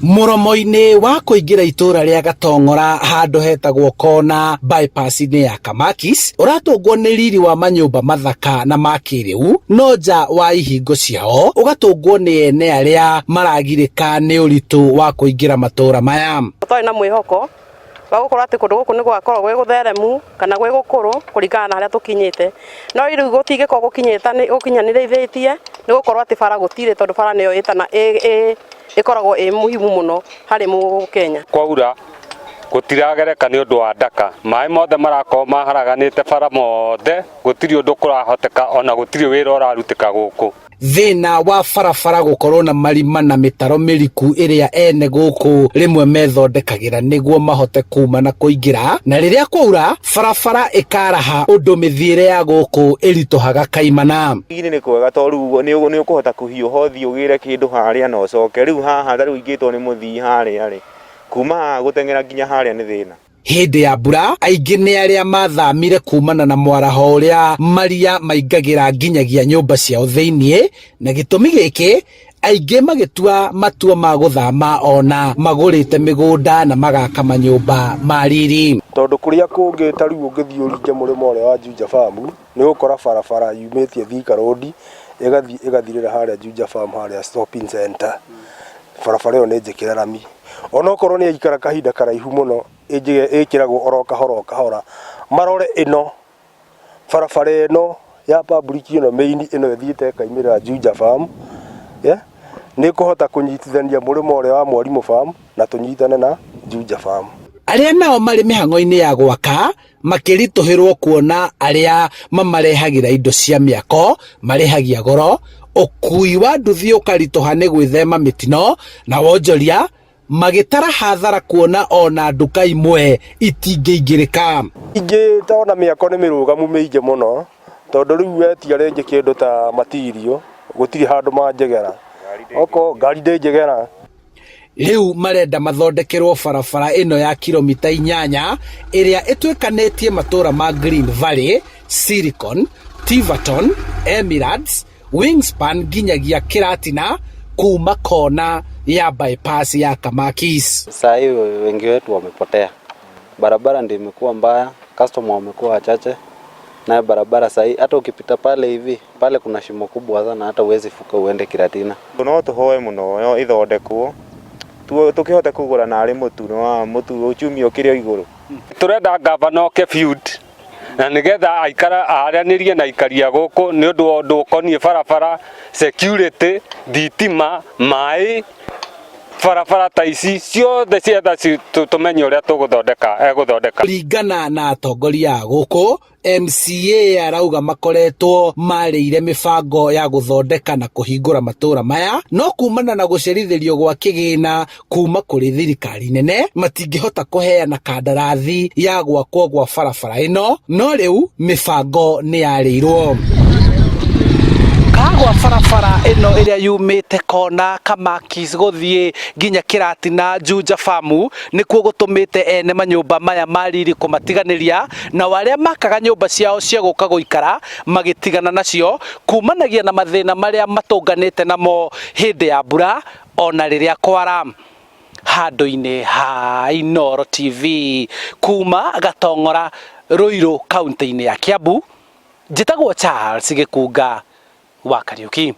Muromo-ini wa kuingira itura ria Gatong'ora handu hetagwo kona bypass-ini ya Kamakis uratungwo ni riri wa manyumba mathaka na makiriu no nja wa ihingo ciao ugatungwo ni ene aria maragirika ni uritu wa kuingira matura maya. Twari na mwihoko wa gukorwo ati kundu guku ni gwakorwo gwi gutheremu kana gwi gukuru kuringana na haria tukinyite no riu gutigiko gukinyita ni ukinyanirithetie ni gukorwo ati bara gutire tondu bara niyo itana ikoragwo muhimu muno hari mu Kenya. Kwaura gutiragereka ni undu wa ndaka mai mothe marako maharaganite bara mothe gutiri undu kurahoteka ona gutiri wira urarutika guku. Thina wa barabara gukorwo na marima na mitaro miriku iria ene guku rimwe methondekagira niguo mahote kuma na kuingira na riria kwaura barabara ikaraha undu mithiire ya guku irituhaga kaimana. Ini ni kwega toru ni ukuhota kuhiuha thi ugire kindu haria no coke riu haha riu ingitwo ni muthii haria ri kuma gutengera nginya haria ni thina. Hindi ya mbura aingi ni aria mathamire kumana na mwaraho uria maria maingagira nginyagia nyumba ciao thiini na gitumi giki aingi magitua matua ma guthama ona magurite migunda na magaka manyumba mariri tondu kuria kungi tariu ungithii uringe murimo uria wa Juja Farm ni ukora barabara yumitie Thika Road igathirira haria Juja Farm haria shopping center barabara yo ni njikire rami ona okorwo ni aikara kahinda karaihu muno ikiragwo oro kahora marore ino barabara ino ya public ino main ino ithiite kaimira Juja Farm ni kuhota kunyitithania murimo uria wa Mwalimu Farm na tunyitane na Juja Farm. Aria nao mari mihango-ini ya gwaka makirituhirwo kuona aria mamarehagira indo cia miako marehagia goro ukui wa nduthi ukarituha ni gwithema mitino na wonjoria magitara hathara kuona ona nduka imwe itingeingirika. Ingi taona miako ni mirugamu miingi muno tondu riu wetia ringi kindu ta material gutiri handu manjegera oko ngari ndinjegera. Riu marenda mathondekerwo barabara ino ya kilomita 8 iria itwikanetie matura ma Green Valley, Silicon, Tiverton, Emirates, Wingspan nginyagia Kiratina kuma kona ya bypass ya Kamakis. Sasa hivi wengi wetu wamepotea. Barabara ndio imekuwa mbaya, customer wamekuwa wachache. Na barabara sasa hata ukipita pale hivi, pale kuna shimo kubwa sana hata uwezi fuka uende Kiratina. No tuhoe muno yo ithondekwo. Tukihota kugura na ari mutu uchumi ukirio iguru. Turenda gavana oke feud na nigetha aikara aranirie na ikaria guku ni undu ukonie barabara security thitima mai barabara ta ici ciothe cietha tumenye uria tuguthondeka ringana na atongoria guku MCA arauga makoretwo marĩire mibango ya guthondeka na kuhingura matura maya no kumana na gucerithirio gwa kigina kuma kuri thirikari nene matingihota kuheana kandarathi ya gwakwo gwa barabara ino no riu mibango ni yarĩirwo kagwa barabara ino iria yumite kona Kamakis guthie nginya Kiratina Juja Farm nikuo gutumite ene manyumba maya mariri kumatiganiria na waria makaga nyumba ciao cia guka guikara magitigana nacio kumanagia na mathina maria matunganite namo hindi ya mbura ona riria kwara. Handu-ini ha Inooro TV kuma Gatong'ora Ruiru kaunti-ini ya Kiambu njitagwo Charles Gikunga wa Kariuki.